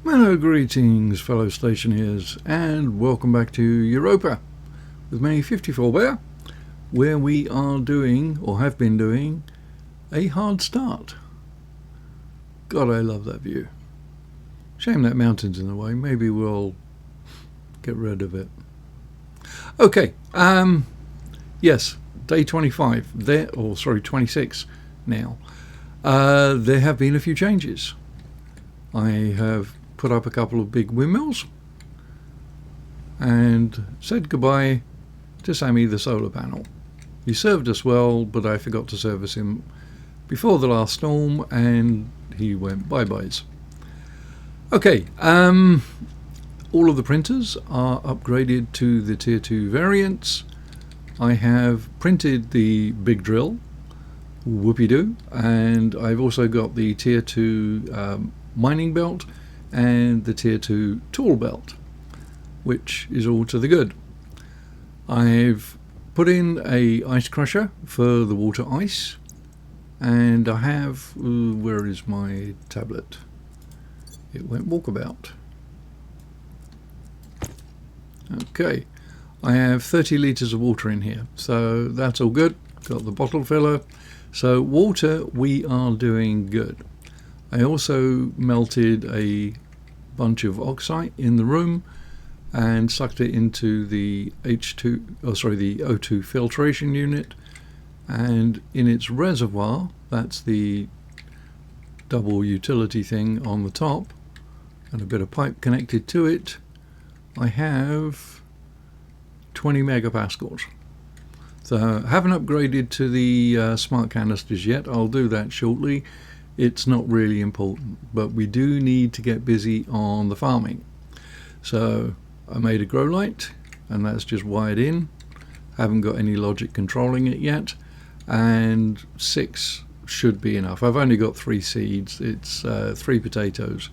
Hello, greetings, fellow stationeers, and welcome back to Europa with me, 54 Bear, where we are doing, or have been doing, a hard start. God, I love that view. Shame that mountain's in the way. Maybe we'll get rid of it. Okay, yes, day 25, 26 now. There have been a few changes. I have put up a couple of big windmills and said goodbye to Sammy the solar panel. He served us well, but I forgot to service him before the last storm and he went bye-byes. Okay, all of the printers are upgraded to the tier 2 variants. I have printed the big drill, whoopie-doo, and I've also got the tier 2 mining belt and the tier 2 tool belt, which is all to the good. I've put in a ice crusher for the water ice, and I have, where is my tablet? It went walkabout. Okay, I have 30 litres of water in here, so that's all good. Got the bottle filler, so water we are doing good. I also melted a bunch of oxide in the room and sucked it into the the O2 filtration unit, and in its reservoir, that's the double utility thing on the top and a bit of pipe connected to it, I have 20 megapascals. So I haven't upgraded to the smart canisters yet. I'll do that shortly. It's not really important, but we do need to get busy on the farming. So I made a grow light, and that's just wired in. Haven't got any logic controlling it yet, and 6 should be enough. I've only got 3 seeds. It's 3 potatoes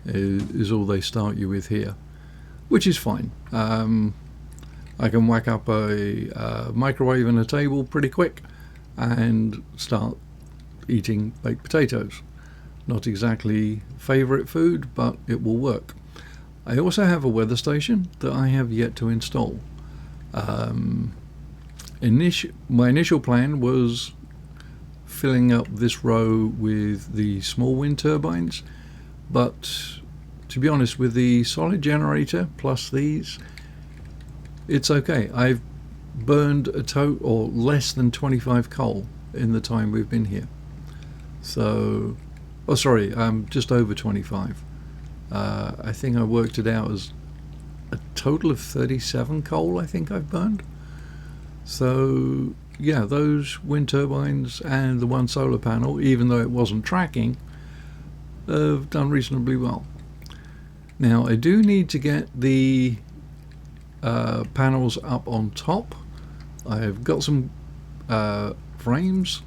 is all they start you with here, which is fine. I can whack up a microwave and a table pretty quick and start eating baked potatoes. Not exactly favourite food, but it will work. I also have a weather station that I have yet to install. My initial plan was filling up this row with the small wind turbines, but to be honest, with the solid generator plus these, it's okay. I've burned a total or less than 25 coal in the time we've been here. So, just over 25. I think I worked it out as a total of 37 coal I think I've burned. So yeah, those wind turbines and the one solar panel, even though it wasn't tracking, have done reasonably well. Now I do need to get the panels up on top. I've got some frames.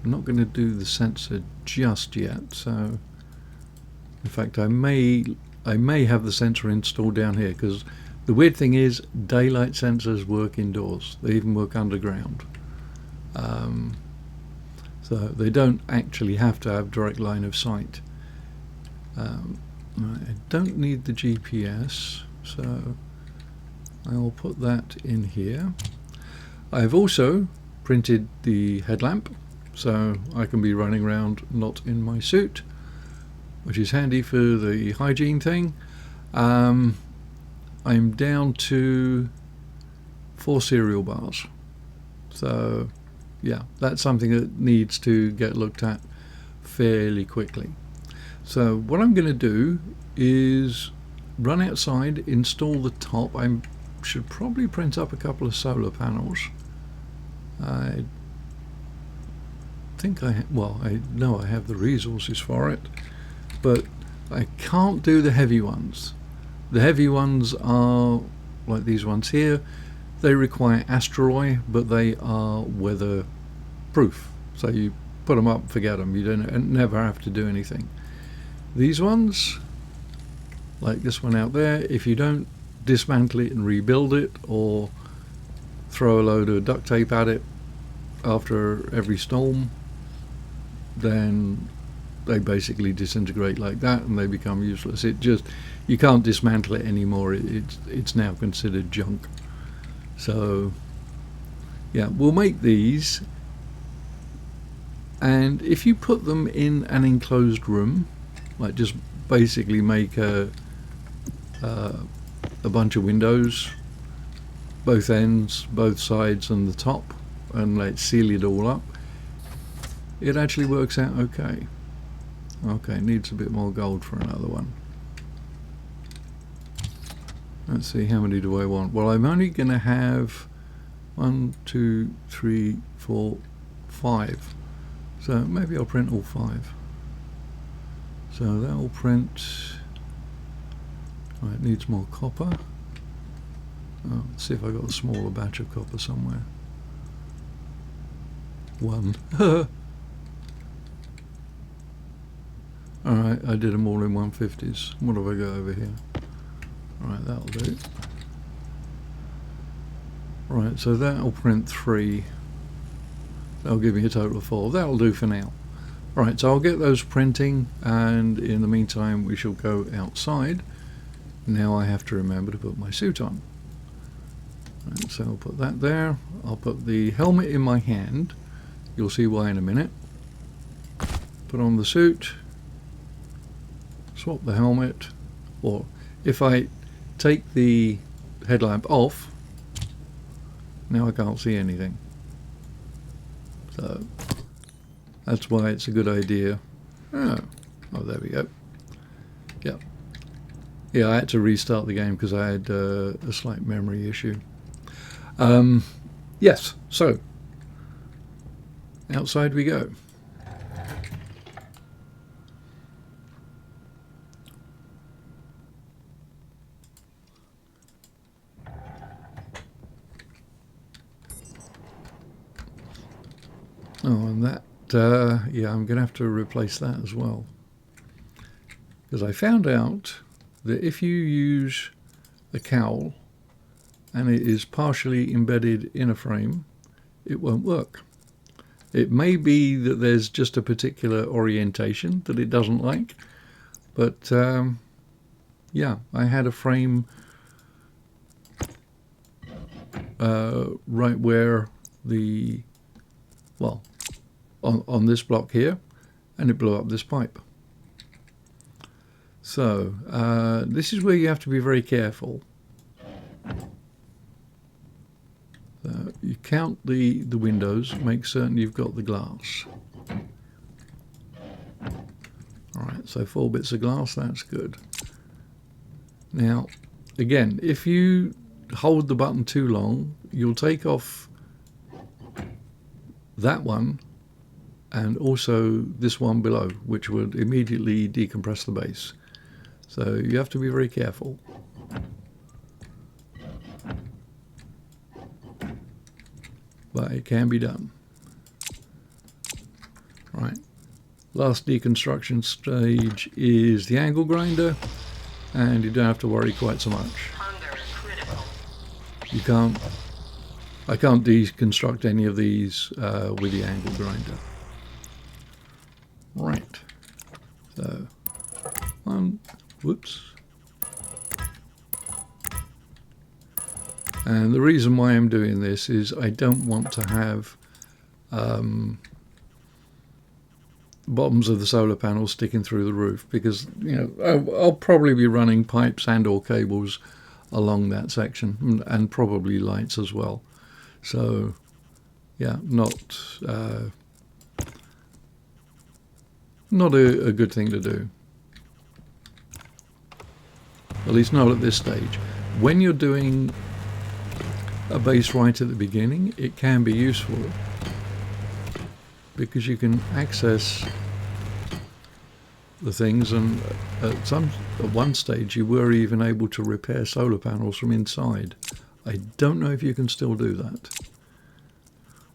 I'm not going to do the sensor just yet, so in fact I may have the sensor installed down here, because the weird thing is daylight sensors work indoors. They even work underground, so they don't actually have to have direct line of sight. I don't need the GPS, so I'll put that in here. I've also printed the headlamp, so I can be running around not in my suit, which is handy for the hygiene thing. I'm down to 4 cereal bars, so yeah, that's something that needs to get looked at fairly quickly. So what I'm going to do is run outside, install the top. I should probably print up a couple of solar panels. I think I know I have the resources for it, but I can't do the heavy ones. The heavy ones are like these ones here. They require astraloy, but they are weather proof, so you put them up, forget them. You don't never have to do anything. These ones, like this one out there, if you don't dismantle it and rebuild it, or throw a load of duct tape at it after every storm, then they basically disintegrate like that and they become useless. You can't dismantle it anymore. It's now considered junk. So yeah, we'll make these, and if you put them in an enclosed room, like just basically make a bunch of windows, both ends, both sides and the top, and let's seal it all up, it actually works out okay. Okay, needs a bit more gold for another one. Let's see, how many do I want? Well, I'm only going to have 1, 2, 3, 4, 5. So maybe I'll print all 5. So that'll print. Right, needs more copper. Oh, let's see if I got a smaller batch of copper somewhere. 1. Alright, I did them all in 150s. What have I got over here? Alright, that'll do. Right, so that'll print 3. That'll give me a total of 4. That'll do for now. Alright, so I'll get those printing, and in the meantime we shall go outside. Now I have to remember to put my suit on. Right, so I'll put that there. I'll put the helmet in my hand. You'll see why in a minute. Put on the suit. Swap the helmet. Or if I take the headlamp off, now I can't see anything. So that's why it's a good idea. Oh, there we go. Yeah. Yeah, I had to restart the game because I had a slight memory issue. Yes, so outside we go. Oh, and that, yeah, I'm going to have to replace that as well. Because I found out that if you use a cowl and it is partially embedded in a frame, it won't work. It may be that there's just a particular orientation that it doesn't like, but yeah, I had a frame right where the, well, on this block here, and it blew up this pipe. So this is where you have to be very careful. You count the windows, make certain you've got the glass. Alright, so 4 bits of glass, that's good. Now, again, if you hold the button too long, you'll take off that one and also this one below, which would immediately decompress the base. So you have to be very careful. But it can be done. Right. Last deconstruction stage is the angle grinder, and you don't have to worry quite so much. You can't, I can't deconstruct any of these with the angle grinder. Right. So, whoops. And the reason why I'm doing this is I don't want to have bottoms of the solar panels sticking through the roof, because you know I'll probably be running pipes and or cables along that section, and probably lights as well. So yeah, not a good thing to do. At least not at this stage. When you're doing a base right at the beginning, it can be useful because you can access the things, and at one stage you were even able to repair solar panels from inside. I don't know if you can still do that.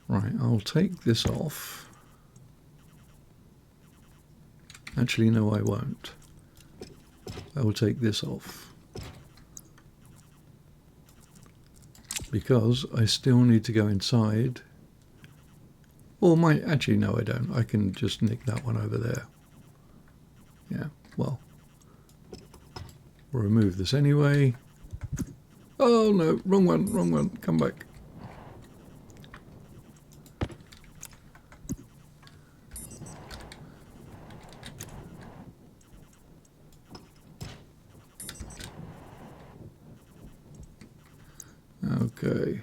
Right, I'll take this off. Actually, no, I won't. I will take this off, because I still need to go inside. Or actually no, I don't. I can just nick that one over there. Yeah, well, we'll remove this anyway. Oh no, wrong one, come back. Okay.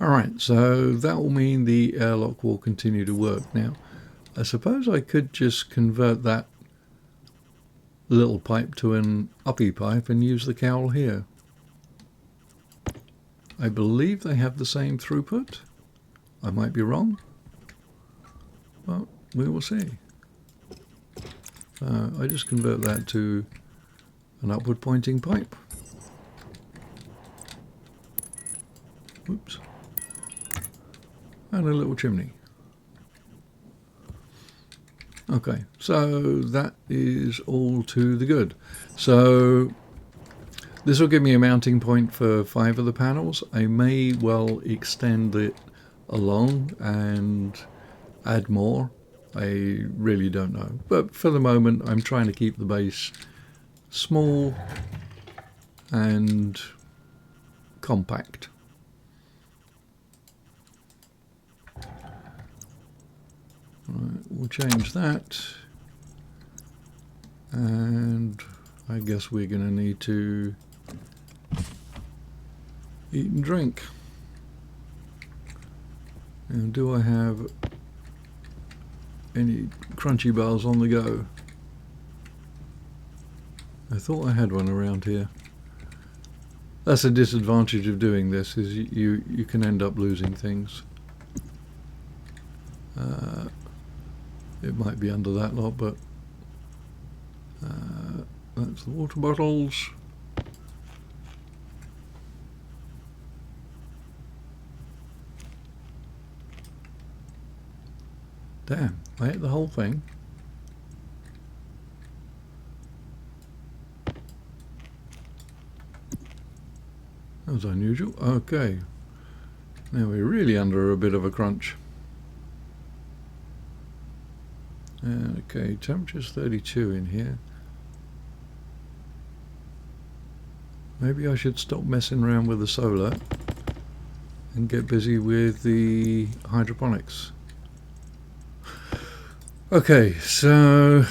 Alright, so that will mean the airlock will continue to work. Now, I suppose I could just convert that little pipe to an uppy pipe and use the cowl here. I believe they have the same throughput. I might be wrong. Well, we will see. I just convert that to an upward pointing pipe. Whoops. And a little chimney. Okay, so that is all to the good. So this will give me a mounting point for 5 of the panels. I may well extend it along and add more. I really don't know. But for the moment, I'm trying to keep the base small and compact. Right, we'll change that. And I guess we're going to need to eat and drink. And do I have any crunchy bars on the go? I thought I had one around here. That's a disadvantage of doing this, is you can end up losing things. It might be under that lot, but that's the water bottles. Damn, I ate the whole thing. That was unusual. Okay, now we're really under a bit of a crunch. Okay, temperature's 32 in here. Maybe I should stop messing around with the solar and get busy with the hydroponics. Okay, so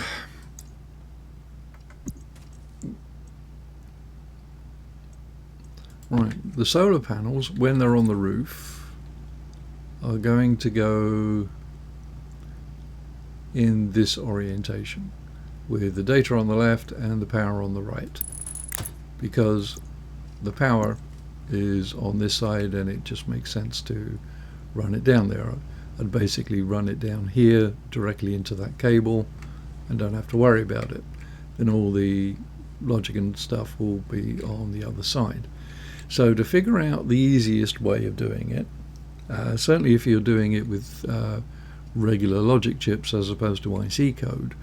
right, the solar panels, when they're on the roof, are going to go in this orientation, with the data on the left and the power on the right, because the power is on this side and it just makes sense to run it down there. I'd basically run it down here directly into that cable and don't have to worry about it. Then all the logic and stuff will be on the other side. So to figure out the easiest way of doing it, certainly if you're doing it with regular logic chips as opposed to IC code,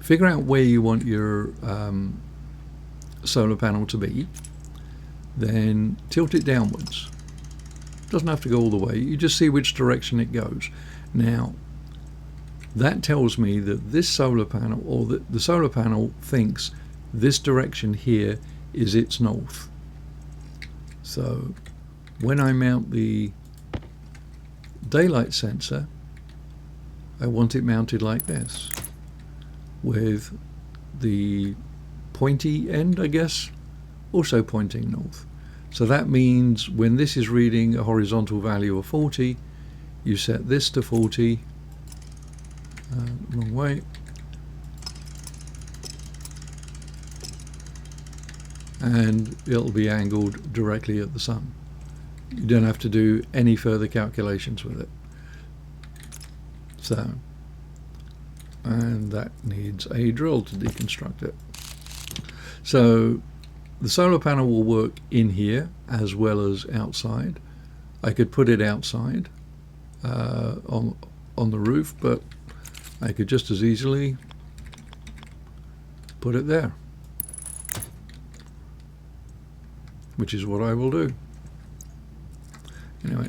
figure out where you want your solar panel to be, then tilt it downwards. Doesn't have to go all the way, you just see which direction it goes. Now that tells me that this solar panel, or that the solar panel thinks this direction here is its north. So when I mount the daylight sensor, I want it mounted like this, with the pointy end, I guess, also pointing north. So that means when this is reading a horizontal value of 40, you set this to 40, wrong way, and it'll be angled directly at the sun. You don't have to do any further calculations with it. So, and that needs a drill to deconstruct it. So the solar panel will work in here as well as outside. I could put it outside on the roof, but I could just as easily put it there, which is what I will do. Anyway,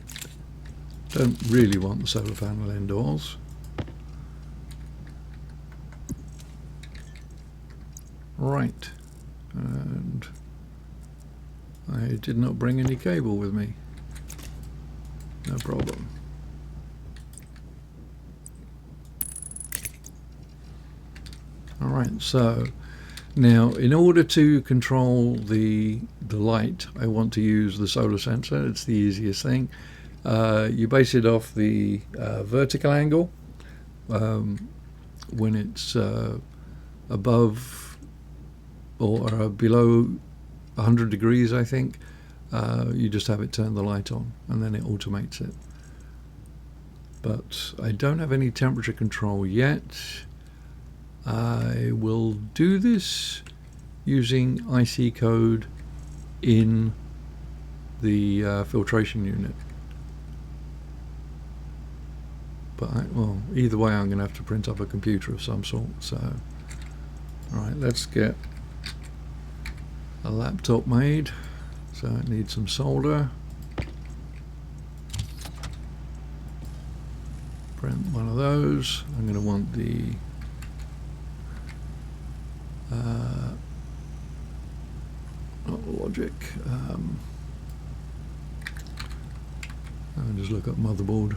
don't really want the solar panel indoors. Right, and I did not bring any cable with me. No problem. Alright, so now in order to control the light, I want to use the solar sensor. It's the easiest thing. You base it off the vertical angle. When it's above or below 100 degrees, I think, you just have it turn the light on and then it automates it. But I don't have any temperature control yet. I will do this using IC code in the filtration unit. But well, either way, I'm going to have to print up a computer of some sort. So, all right, let's get a laptop made. So it needs some solder. Print one of those. I'm going to want the not the logic. I'll just look up motherboard.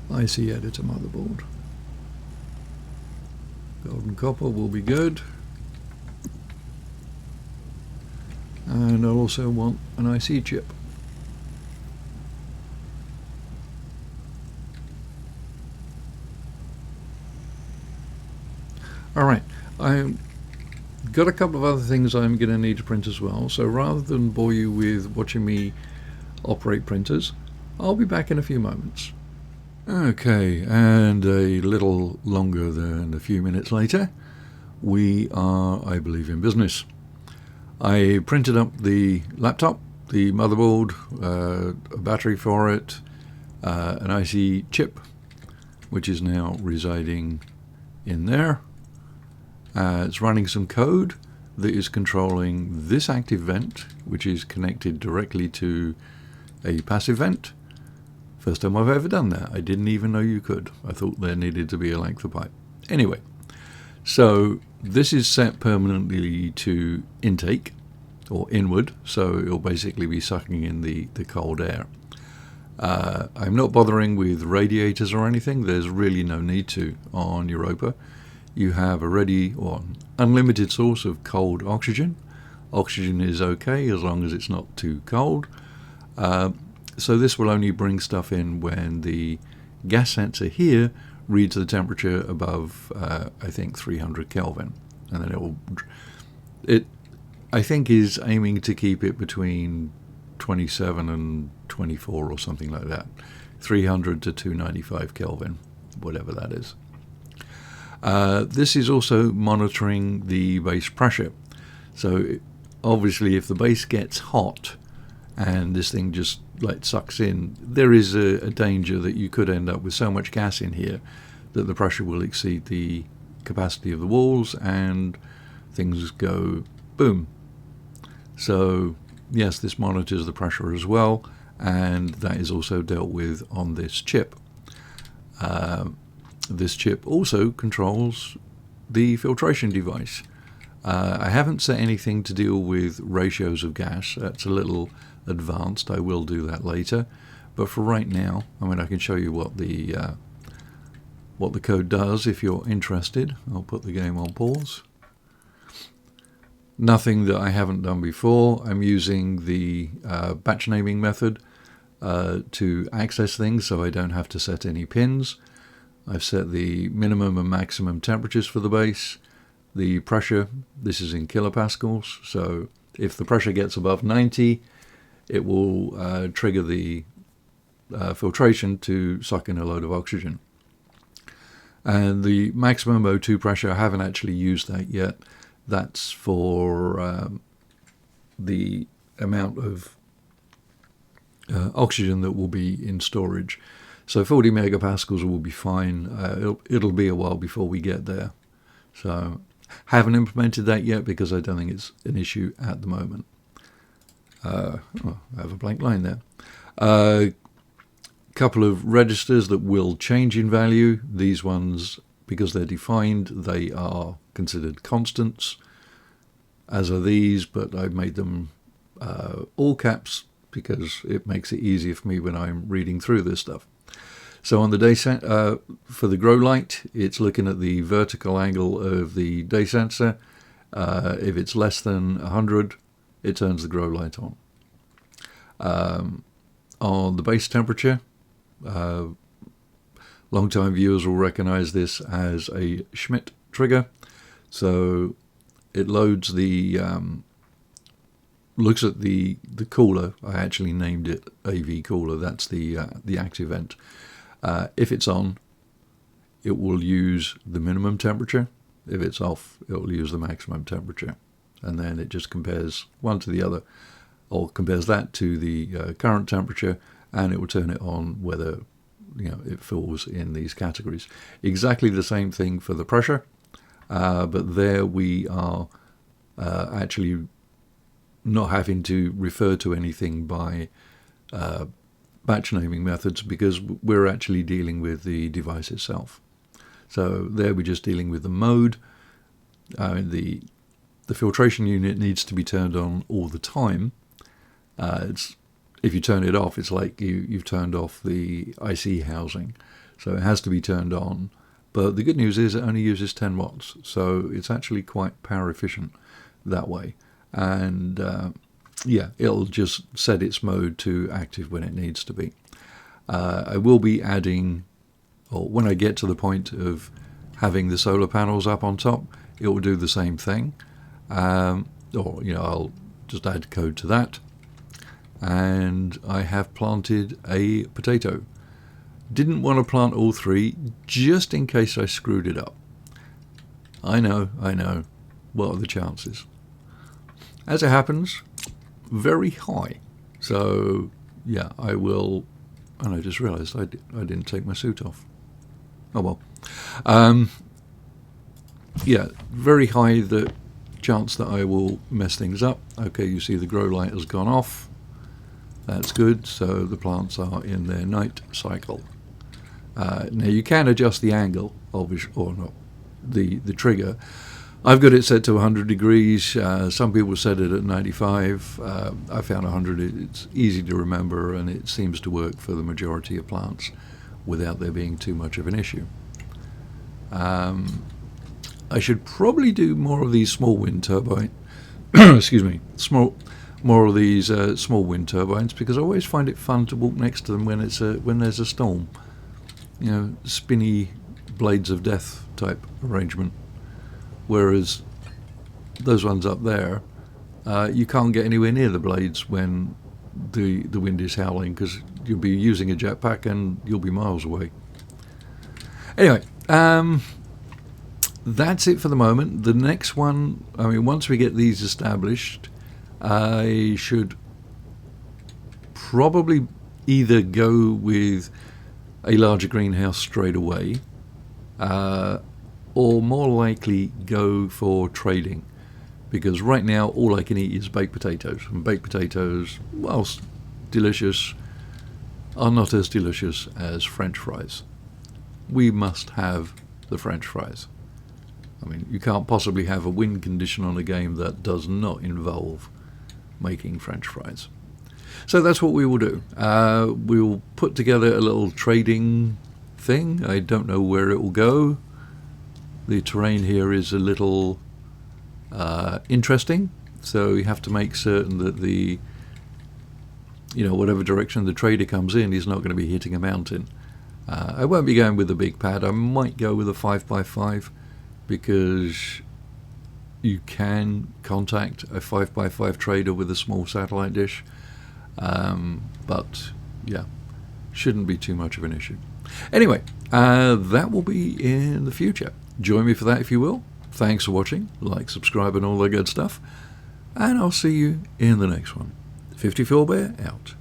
IC editor motherboard. Golden copper will be good. And I'll also want an IC chip. Alright, I've got a couple of other things I'm going to need to print as well, so rather than bore you with watching me operate printers, I'll be back in a few moments. Okay, and a little longer than a few minutes later, we are, I believe, in business. I printed up the laptop, the motherboard, a battery for it, an IC chip, which is now residing in there. It's running some code that is controlling this active vent, which is connected directly to a passive vent. First time I've ever done that. I didn't even know you could. I thought there needed to be a length of pipe. Anyway, so this is set permanently to intake or inward, so it'll basically be sucking in the cold air. I'm not bothering with radiators or anything. There's really no need to on Europa. You have a ready or unlimited source of cold oxygen. Oxygen is okay as long as it's not too cold. So this will only bring stuff in when the gas sensor here reads the temperature above, I think, 300 Kelvin. And then it I think is aiming to keep it between 27 and 24 or something like that. 300 to 295 Kelvin, whatever that is. This is also monitoring the base pressure. So obviously if the base gets hot and this thing just like sucks in, there is a danger that you could end up with so much gas in here that the pressure will exceed the capacity of the walls and things go boom. So yes, this monitors the pressure as well, and that is also dealt with on this chip. This chip also controls the filtration device. I haven't set anything to deal with ratios of gas. That's a little advanced. I will do that later. But for right now, I mean, I can show you what the code does if you're interested. I'll put the game on pause. Nothing that I haven't done before. I'm using the batch naming method to access things so I don't have to set any pins. I've set the minimum and maximum temperatures for the base. The pressure, this is in kilopascals, so if the pressure gets above 90, it will trigger the filtration to suck in a load of oxygen. And the maximum O2 pressure, I haven't actually used that yet. That's for the amount of oxygen that will be in storage. So 40 megapascals will be fine. It'll be a while before we get there. So Haven't implemented that yet because I don't think it's an issue at the moment. I have a blank line there. Couple of registers that will change in value. These ones, because they're defined, they are considered constants, as are these, but I've made them all caps because it makes it easier for me when I'm reading through this stuff. So on the day for the grow light, it's looking at the vertical angle of the day sensor. If it's less than 100, it turns the grow light on. On the base temperature, long-time viewers will recognize this as a Schmidt trigger. So it loads the looks at the cooler. I actually named it AV cooler. That's the active vent. If it's on, it will use the minimum temperature. If it's off, it will use the maximum temperature. And then it just compares one to the other, or compares that to the current temperature, and it will turn it on whether it falls in these categories. Exactly the same thing for the pressure, but there we are actually not having to refer to anything by batch naming methods because we're actually dealing with the device itself. So there we're just dealing with the mode. The filtration unit needs to be turned on all the time. If you turn it off, it's like you've turned off the IC housing. So it has to be turned on. But the good news is it only uses 10 watts. So it's actually quite power efficient that way. And it'll just set its mode to active when it needs to be. I will be adding, or when I get to the point of having the solar panels up on top, it will do the same thing. I'll just add code to that. And I have planted a potato. Didn't want to plant all three, just in case I screwed it up. I know. What are the chances? As it happens, very high. So, yeah, I will... And I just realised I didn't take my suit off. Oh well. Very high the chance that I will mess things up. Okay, you see the grow light has gone off. That's good, so the plants are in their night cycle. Now you can adjust the angle, obviously, or not, the trigger. I've got it set to 100 degrees. Some people set it at 95. I found 100. It's easy to remember, and it seems to work for the majority of plants without there being too much of an issue. I should probably do more of these small wind turbine. Excuse me, more of these small wind turbines, because I always find it fun to walk next to them when there's a storm. Spinny blades of death type arrangement. Whereas those ones up there, you can't get anywhere near the blades when the wind is howling, because you'll be using a jetpack and you'll be miles away. Anyway, that's it for the moment. The next one, once we get these established, I should probably either go with a larger greenhouse straight away, or more likely go for trading, because right now all I can eat is baked potatoes, and baked potatoes, whilst delicious, are not as delicious as French fries. We must have the French fries. You can't possibly have a win condition on a game that does not involve making French fries. So that's what we will do. We'll put together a little trading thing. I don't know where it will go. The terrain here is a little interesting, so you have to make certain that the whatever direction the trader comes in, he's not going to be hitting a mountain. I won't be going with a big pad. I might go with a 5x5, because you can contact a 5x5 trader with a small satellite dish, but yeah, shouldn't be too much of an issue. Anyway, that will be in the future. Join me for that if you will. Thanks for watching. Like, subscribe, and all that good stuff. And I'll see you in the next one. 54 Bear out.